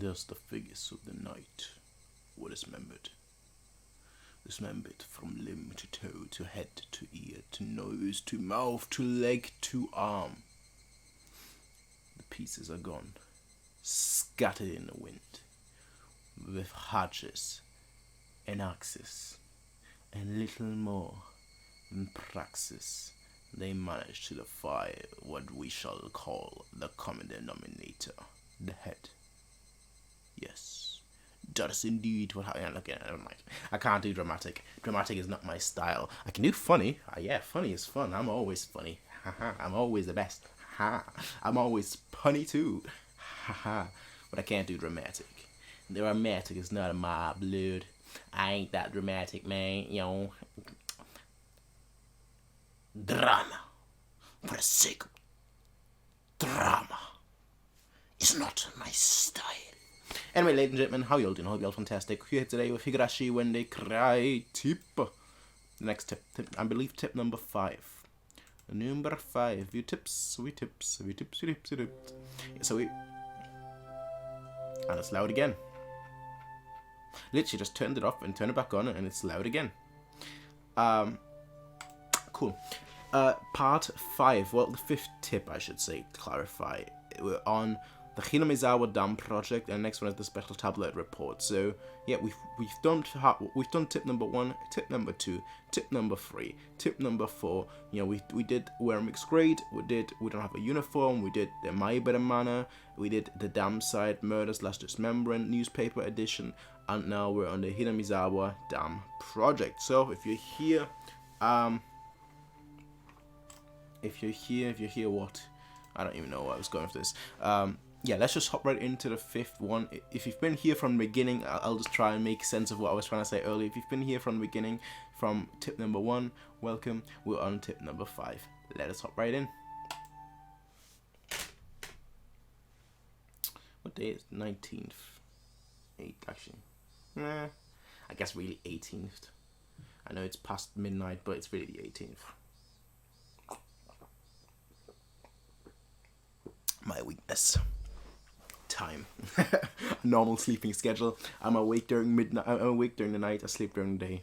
there's the figures of the night were dismembered from limb to toe, to head to ear, to nose, to mouth, to leg, to arm. The pieces are gone, scattered in the wind, with hatches and axes, and little more than praxis. They managed to defy what we shall call the common denominator, the head. Yes, that is indeed what happened. Again, I can't do dramatic. Dramatic is not my style. I can do funny. Yeah, funny is fun. I'm always funny. I'm always the best. I'm always punny too. But I can't do dramatic. Dramatic is not in my blood. I ain't that dramatic, man. You know. Drama, for the sake of drama, is not my style. Anyway, ladies and gentlemen, how y'all doing? Hope y'all fantastic. We're here today with Higurashi when they cry tip. The next tip, I believe tip number 5. Number 5. We tips. So we... And it's loud again. Literally just turned it off and turned it back on and it's loud again. Cool. Part 5, well, the 5th tip, I should say, to clarify. We're on the Hinamizawa Dam project, and the next one is the special tablet report. So, yeah, we've done tip number 1, tip number 2, tip number 3, tip number 4. You know, we did wear mixed grade. We don't have a uniform. We did the My Better Manner. We did the Dam Side Murder/Dismemberment newspaper edition, and now we're on the Hinamizawa Dam project. So, if you're here, if you're here, what? I don't even know why I was going for this. Yeah, let's just hop right into the 5th one. If you've been here from the beginning, I'll just try and make sense of what I was trying to say earlier. If you've been here from the beginning, from tip number 1, welcome. We're on tip number 5. Let us hop right in. What day is 19th? 8th, actually. I guess really 18th. I know it's past midnight, but it's really the 18th. My weakness. Time. Normal sleeping schedule. I'm awake during midnight. I'm awake during the night. I sleep during the day.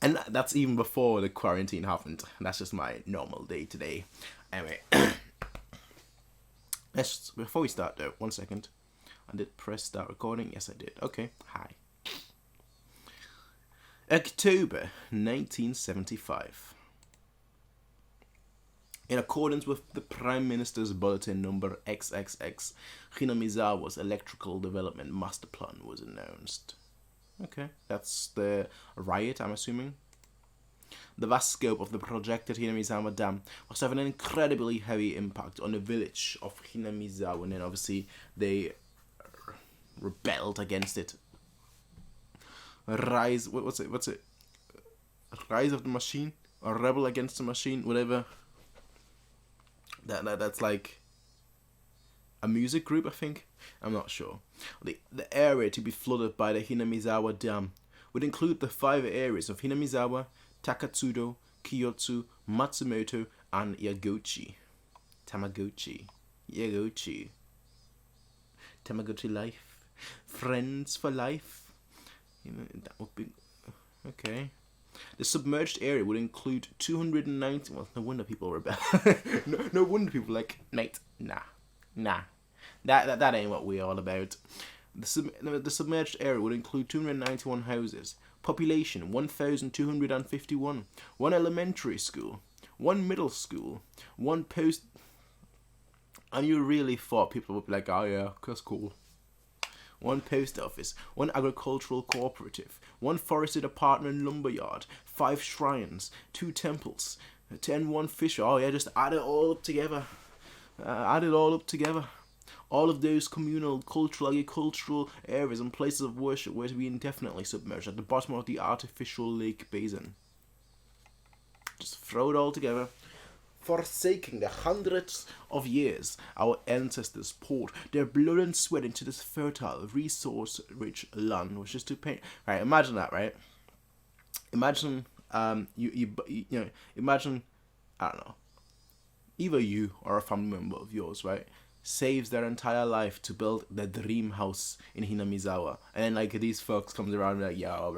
And that's even before the quarantine happened. That's just my normal day today. Anyway. Before we start though, 1 second. I did press start recording. Yes, I did. Okay. Hi. October 1975. In accordance with the Prime Minister's Bulletin number XXX, Hinamizawa's electrical development master plan was announced. Okay, that's the riot, I'm assuming. The vast scope of the projected Hinamizawa Dam was having an incredibly heavy impact on the village of Hinamizawa, and then obviously they rebelled against it. Rise, what's it? Rise of the Machine? Or Rebel Against the Machine? Whatever. That's like a music group, I think. I'm not sure. The area to be flooded by the Hinamizawa Dam would include the 5 areas of Hinamizawa, Takatsudo, Kiyotsu, Matsumoto, and Tamagotchi life. Friends for life. That would be... Okay. The submerged area would include 290... Well, no wonder people rebel. no wonder people like, mate, nah. That ain't what we're all about. The submerged area would include 291 houses. Population, 1,251. 1 elementary school. 1 middle school. 1 post... And you really thought people would be like, oh yeah, that's cool. 1 post office, 1 agricultural cooperative, 1 forested apartment lumberyard, 5 shrines, 2 temples, 1 fish. Oh yeah, just add it all up together. All of those communal, cultural, agricultural areas and places of worship were to be indefinitely submerged at the bottom of the artificial lake basin. Just throw it all together. Forsaking the hundreds of years our ancestors poured their blood and sweat into this fertile, resource-rich land, which is to paint. Right, imagine that, right? Imagine, imagine, I don't know, either you or a family member of yours, right, saves their entire life to build the dream house in Hinamizawa. And then, like, these folks comes around and like, yo,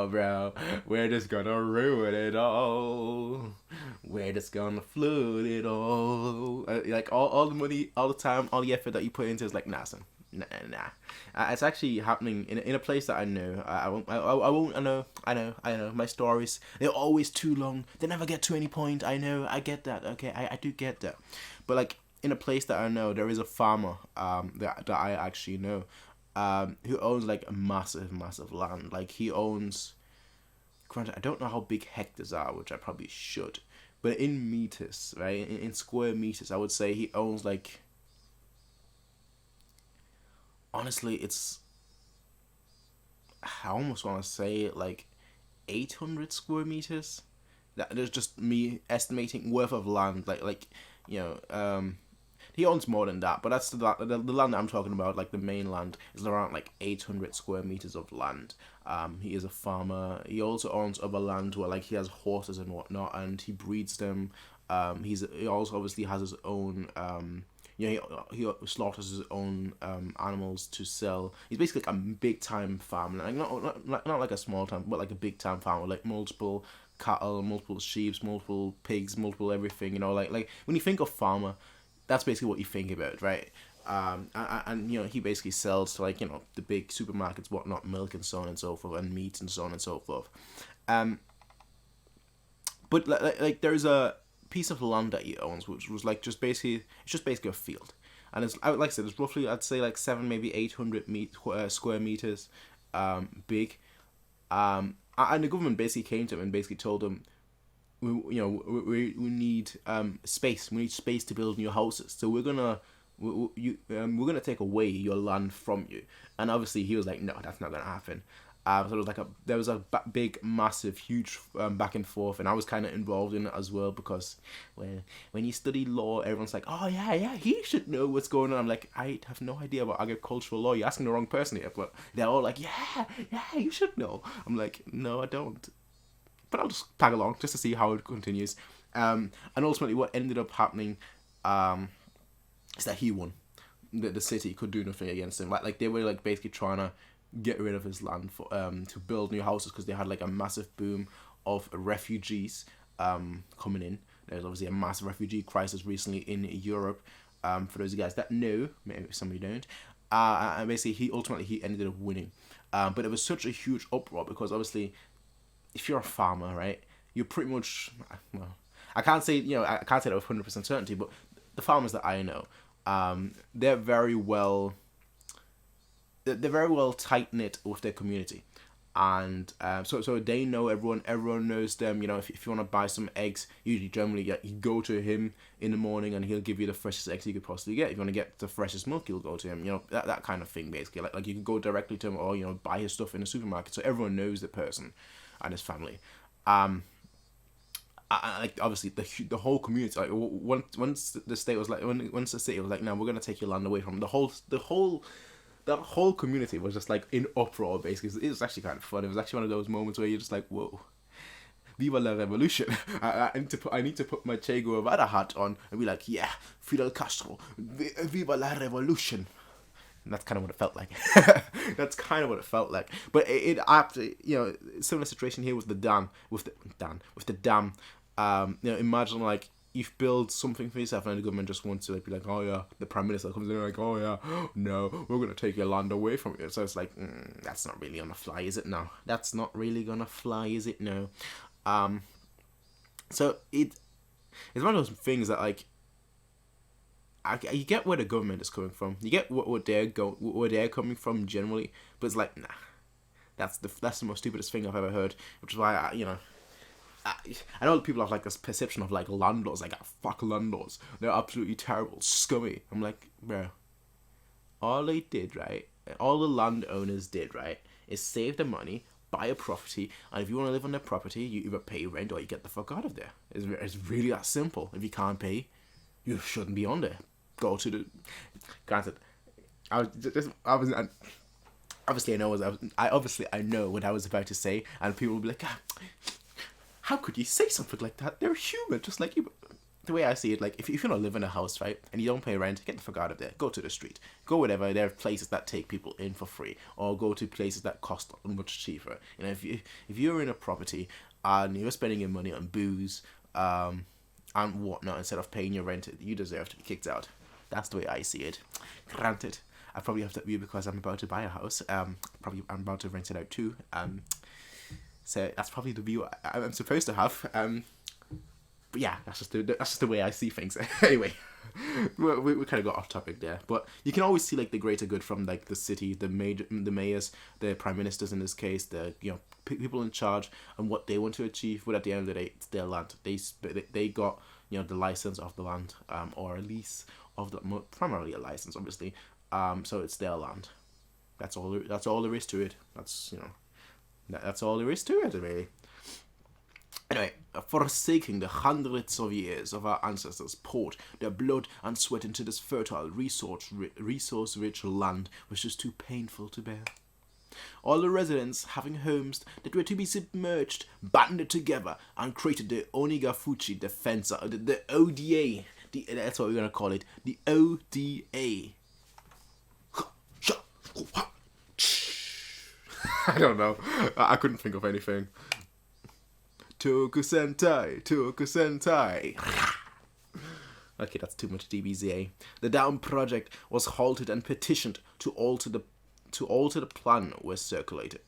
bro, we're just gonna ruin it all. We're just gonna flood it all. Like, all the money, all the time, all the effort that you put into it is like, nah, son. Nah. It's actually happening in a place that I know. I know. My stories, they're always too long. They never get to any point. I know. I get that. Okay, I do get that. But, like, in a place that I know, there is a farmer that I actually know who owns, like, a massive land. Like, he owns, granted, I don't know how big hectares are, which I probably should, but in meters, right, in square meters, I would say he owns, like, honestly, it's, I almost want to say, like, 800 square meters. That is just me estimating worth of land, like you know, he owns more than that, but that's the land that I'm talking about. Like, the main land is around, like, 800 square meters of land. He is a farmer. He also owns other land where, like, he has horses and whatnot, and he breeds them. He also obviously has his own. He slaughters his own animals to sell. He's basically like a big time farmer, like not like a small time, but like a big time farmer, like multiple cattle, multiple sheep, multiple pigs, multiple everything. You know, like when you think of farmer, that's basically what you think about, right? And you know, he basically sells to, like, you know, the big supermarkets, whatnot, milk and so on and so forth, and meat and so on and so forth. But like there's a piece of land that he owns, which was like just basically a field, and it's, like I said, it's roughly, I'd say, like 800 square meters big. And the government basically came to him and basically told him, we need space. We need space to build new houses. So we're gonna take away your land from you. And obviously he was like, no, that's not gonna happen. So there was a big, massive, huge back and forth, and I was kind of involved in it as well, because when you study law, everyone's like, oh yeah, he should know what's going on. I'm like, I have no idea about agricultural law. You're asking the wrong person here. But they're all like, yeah, you should know. I'm like, no, I don't. But I'll just tag along just to see how it continues. And ultimately, what ended up happening is that he won. The city could do nothing against him. Like they were, like, basically trying to get rid of his land for to build new houses, because they had, like, a massive boom of refugees coming in. There's obviously a massive refugee crisis recently in Europe. For those of you guys that know, maybe some of you don't. And basically, he ended up winning. But it was such a huge uproar, because obviously, if you're a farmer, right, you're pretty much, well, I can't say that with 100% certainty, but the farmers that I know, they're very well tight knit with their community, and so they know everyone. Everyone knows them. You know, if you want to buy some eggs, generally you go to him in the morning, and he'll give you the freshest eggs you could possibly get. If you want to get the freshest milk, you'll go to him. You know, that kind of thing, basically. Like you can go directly to him, or, you know, buy his stuff in the supermarket. So everyone knows the person and his family. Like, obviously the whole community, like, once the state was like, once the city was like, no, we're gonna take your land away from him, that whole community was just, like, in uproar, basically. It was actually kind of fun. It was actually one of those moments where you're just like, whoa, Viva la Revolution. I need to put my Che Guevara hat on and be like, yeah, Fidel Castro, Viva la Revolution. And that's kind of what it felt like. But it after, you know, similar situation here with the dam. You know, imagine, like, you've built something for yourself, and the government just wants to, like, be like, oh yeah, the prime minister comes in and like, oh yeah, no, we're gonna take your land away from you. So it's like, that's not really gonna fly, is it? No, that's not really gonna fly, is it? No. So it's one of those things that, like, you get where the government is coming from. You get where they're coming from generally, but it's like, nah, that's the most stupidest thing I've ever heard. Which is why I know people have, like, this perception of, like, landlords, like, fuck landlords, they're absolutely terrible, scummy. I'm like, bro, all the landowners did, right, is save the money, buy a property, and if you want to live on their property, you either pay rent or you get the fuck out of there. It's really that simple. If you can't pay, you shouldn't be on there. Go to the... Granted, obviously I know what I was about to say, and people will be like, how could you say something like that? They're human, just like you. the way I see it, like, if you don't live in a house, right, and you don't pay rent, get the fuck out of there. Go to the street. Go whatever. There are places that take people in for free, or go to places that cost much cheaper. You know, if you're in a property and you're spending your money on booze, and whatnot instead of paying your rent, you deserve to be kicked out. That's the way I see it. Granted, I probably have that view because I'm about to buy a house. I'm about to rent it out too. So that's probably the view I'm supposed to have. But yeah, that's just the way I see things. Anyway, we kind of got off topic there, but you can always see like the greater good from like the city, the mayors, the prime ministers in this case, the people in charge, and what they want to achieve. But at the end of the day, it's their land. They got the license of the land, or a lease of the, primarily a license, obviously. So it's their land. That's all there is to it. That's all there is to it, really. Anyway, forsaking the hundreds of years of our ancestors poured their blood and sweat into this fertile, resource-rich land, which is too painful to bear. All the residents, having homes that were to be submerged, banded together and created the Onikakushi Defense, the ODA. That's what we're going to call it, the ODA. I don't know. I couldn't think of anything. Tokusentai. Okay, that's too much DBZA. The Down project was halted and petitioned to alter the plan was circulated.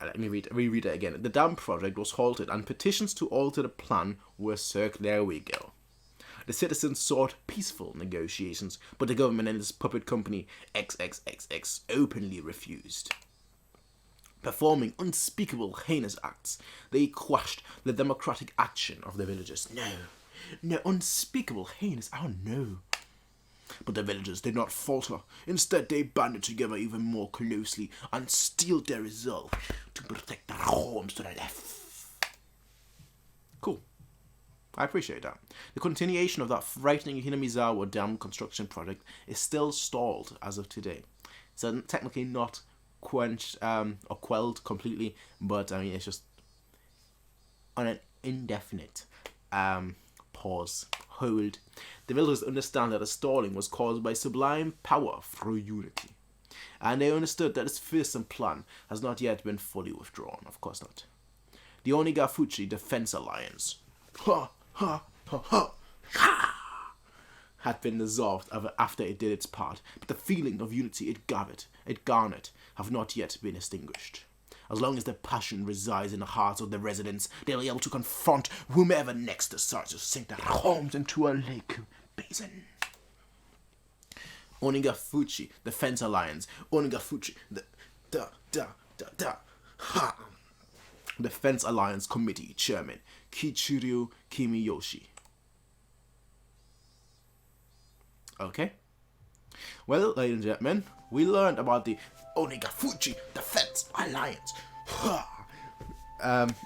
Let me reread it again. The Down project was halted and petitions to alter the plan were circulated. There we go. The citizens sought peaceful negotiations, but the government and its puppet company XXXX openly refused. Performing unspeakable heinous acts, they quashed the democratic action of the villagers. No, unspeakable heinous, oh no. But the villagers did not falter. Instead, they banded together even more closely and steeled their resolve to protect their homes to the left. Cool. I appreciate that. The continuation of that frightening Hinamizawa Dam construction project is still stalled as of today. So technically not quenched or quelled completely, but I mean it's just on an indefinite pause, hold. The villagers understand that the stalling was caused by sublime power through unity, and they understood that its fearsome plan has not yet been fully withdrawn. Of course not. The Onikakushi Defense Alliance had been dissolved after it did its part, but the feeling of unity it garnered have not yet been extinguished. As long as the passion resides in the hearts of the residents, they'll be able to confront whomever next decides to sink their homes into a lake basin. Onikakushi Defense Alliance. Onikakushi Defense Alliance Committee Chairman Kichiryu Kimiyoshi. Okay. Well, ladies and gentlemen, we learned about the Onikakushi Defense Alliance.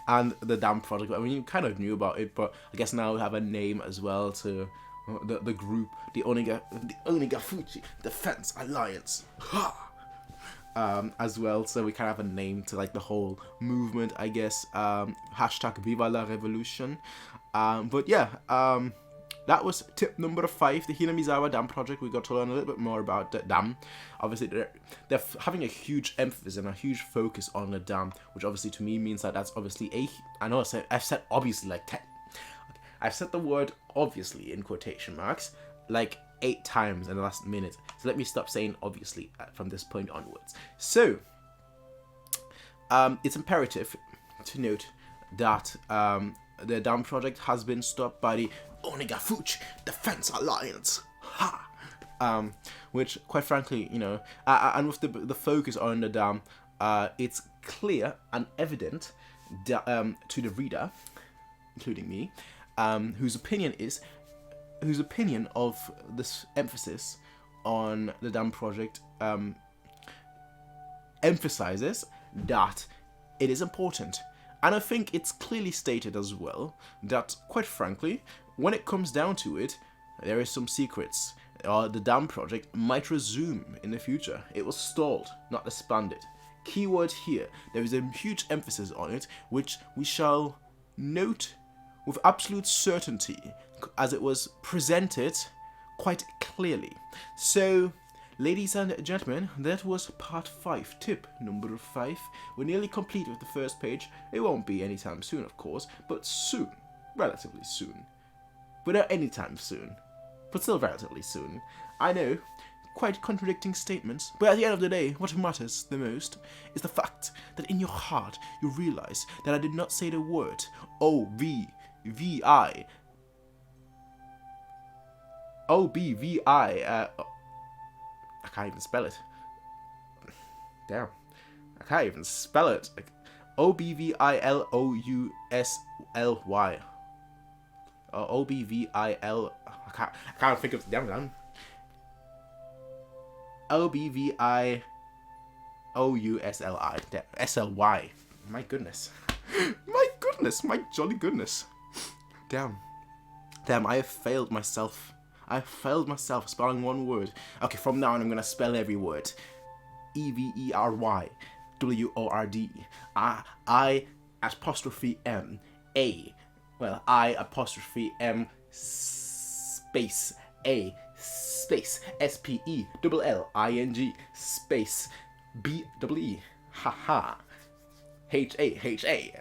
And the Dam project. I mean, you kind of knew about it, but I guess now we have a name as well to the group, the Onikakushi Defense Alliance. As well, so we kind of have a name to like the whole movement, I guess. Hashtag Viva la Revolution. But yeah, that was tip number 5, the Hinamizawa Dam project. We got to learn a little bit more about the dam. Obviously, they're having a huge emphasis and a huge focus on the dam, which obviously to me means that that's obviously I know I've said obviously like I've said the word obviously in quotation marks like 8 times in the last minute. So let me stop saying obviously from this point onwards. So, it's imperative to note that the dam project has been stopped by the Onikakushi Defense Alliance. Which, quite frankly, and with the focus on the dam, it's clear and evident to the reader, including me, whose opinion of this emphasis on the dam project emphasizes that it is important. And I think it's clearly stated as well that, quite frankly, when it comes down to it, there is some secrets. The dam project might resume in the future. It was stalled, not expanded. Keyword here, there is a huge emphasis on it, which we shall note with absolute certainty, as it was presented quite clearly. So, ladies and gentlemen, that was part 5, tip number 5. We're nearly complete with the first page. It won't be anytime soon, of course, but soon, relatively soon. But not anytime soon, but still relatively soon. I know, quite contradicting statements, but at the end of the day, what matters the most is the fact that in your heart you realize that I did not say the word O-V-V-I. O-B-V-I, I can't even spell it. Damn. I can't even spell it. O-B-V-I-L-O-U-S-L-Y. O-B-V-I-L... I can't think of... Damn. O-B-V-I-O-U-S-L-I. S-L-Y. My goodness. My goodness. My jolly goodness. Damn, I have failed myself. I failed myself spelling one word. Okay, from now on I'm going to spell every word. E-V-E-R-Y W-O-R-D I apostrophe M A. Well, I apostrophe M space A space S-P-E-L-L-I-N-G space B-W-E. Ha-ha. H-A-H-A.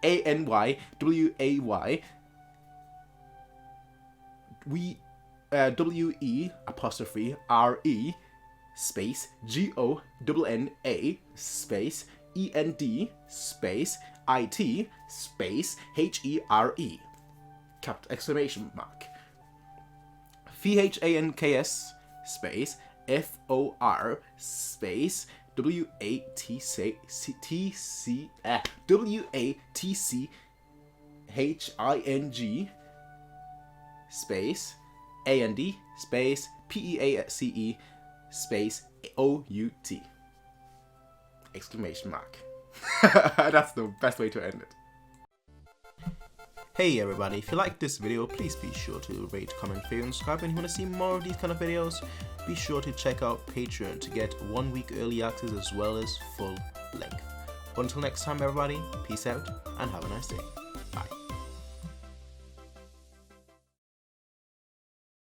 A-N-Y-W-A-Y W-E apostrophe R-E space G-O-N-N-A space E-N-D space I-T space H-E-R-E exclamation mark V-H-A-N-K-S space F-O-R space W-A-T-C-H-I-N-G space A-N-D space P-E-A-C-E space O-U-T exclamation mark. That's the best way to end it. Hey everybody, if you liked this video, please be sure to rate, comment, favorite, and subscribe. And if you want to see more of these kind of videos, be sure to check out Patreon to get 1 week early access as well as full length. Until next time everybody, peace out and have a nice day.